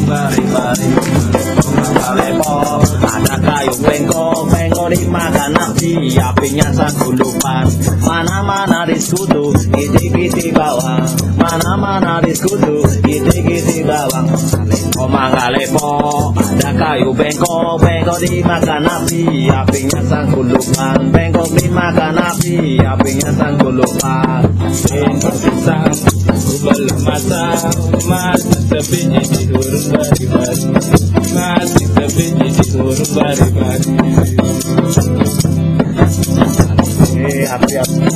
bari-bari Lepo ada kayu bengkok dimakan api, apinya sagulupan. Mana-mana diskutu, giti-giti bawang. Mana-mana diskutu, giti-giti bawang. Mangga lepo ada kayu bengkok dimakan api, apinya sagulupan. Bengkok dimakan api, apinya sagulupan. Bengkok pisang, belum masak, masih sebiji di huruf bari-bari, masih sebiji di huruf bari-bari. Hati-hati.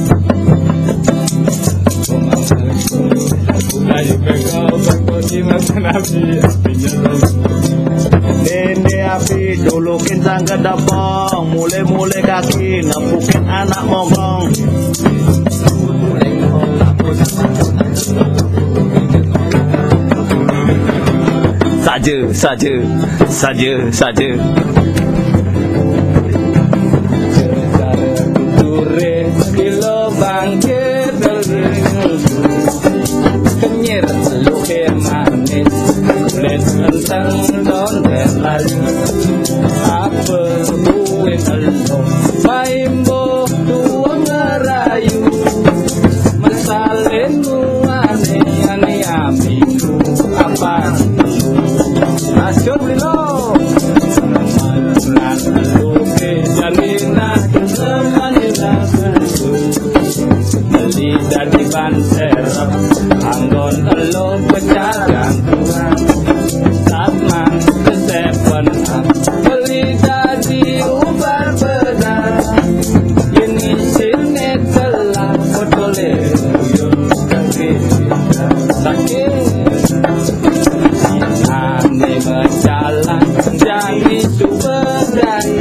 Kayu bengkok dimakan api, apinya sagulupan. Ini api dulukin sang kedapong, mulai kaki nempukin anak mongkong. Saja. Tuturin kilo bangkit kenyir luke manis kulit kentang dondet lalu apa buin elo maimbo tua ngerayu masalenu ane apiku apa Asyur bilo Semangat luke janina Semanila sentuh Beli dari ban serap Anggon elo pecah gantungan Tatman kesepen Beli dari ubar benar Ini sini telah Botole Uyun Kaki Sakit berjalan jadi sumber dari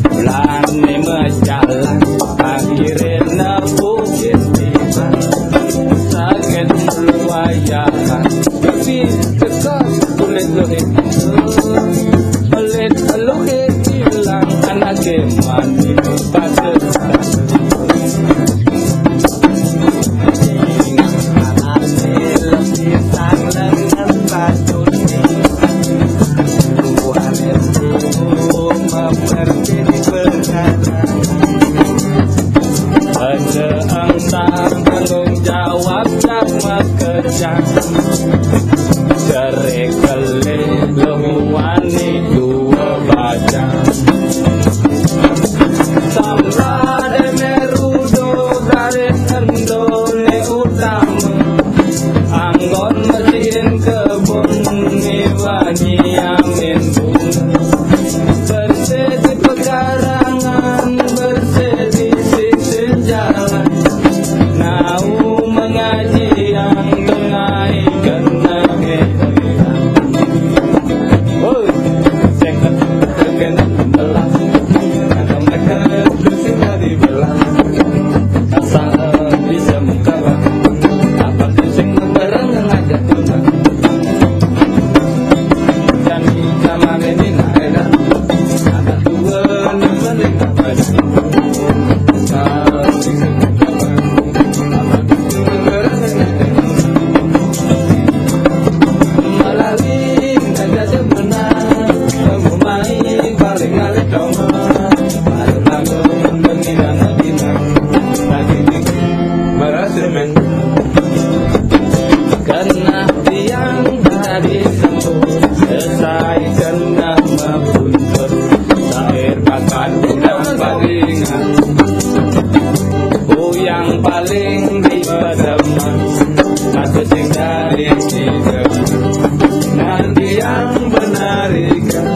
bulan ini berjalan akhirin nepukin tiba sakit meluayakan tapi tekak kulit luhit hilang anak mati pada tanggung jawab sama kerja Cerai kelih lemuani dua baca Sama de merudo dari endole utama Anggon mesin kebun niwani amin bunga Bersedi pekarangan bersedi sisi jalan Nau mengaji yang tengah kena oh, ceket terkena belah Atau mereka bersihnya dibelah Asal bisa mengkalah Apa pusing barang ngajak tunang Jadi zaman ini naedah Ada dua yang balik kepada Karena tiang tadi sembuh selesai kena membuntut Sahir bahkan yang palingan yang paling di pedeman Satu sing dari tiga Nanti yang benarikan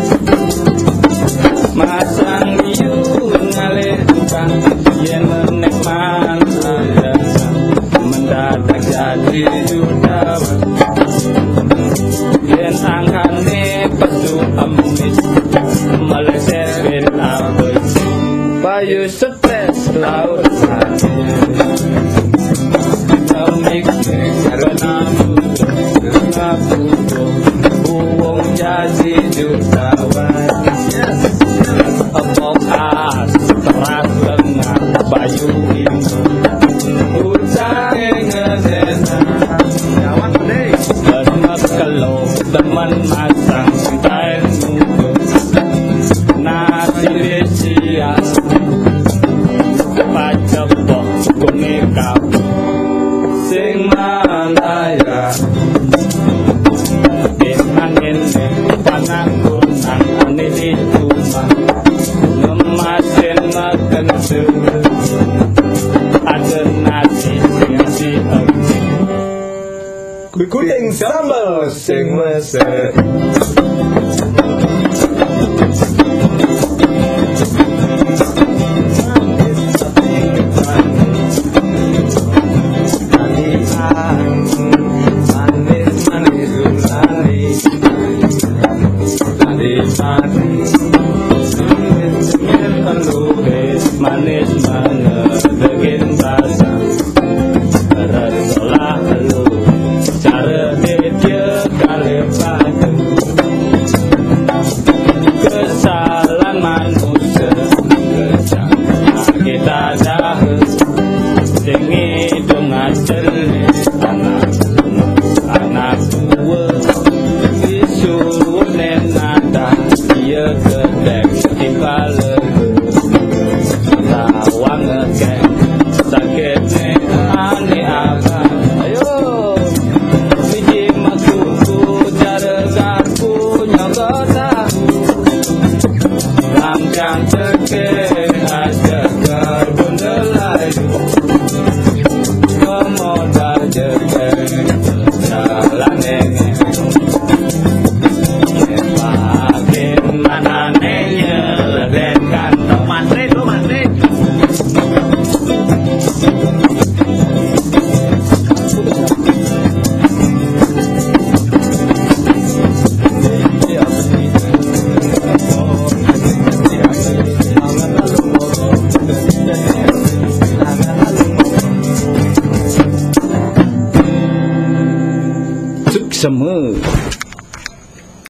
Masang yun ngalih tukang Yen menikman alasan Mendadak jadi jutawan Yen angkane pesu amis Meleset bin abis Bayu stres laut hati Kemik karena butuh Buwong jadi jutawan Empok as teras lengan Bayu ini Ucai ngedena Benak kalau teman masang tain muka nasi lesia pacepok kunika sing malaya angin panangkunan ane di rumah ngemasin makan ada nasi si kuning sambal sing mesek manis banget bikin rasa resolah lu cara dia kali padu kesalahan manusia kecang kita dah tinggi dengan cernih anak tua disuruh nenada dia kedek kepala sakit ane apa ayo biji makuku cara gaku nyogota langkang teke aja karbonelai komodal jeke jalane makin mana nenya leden kantong matre do matre semua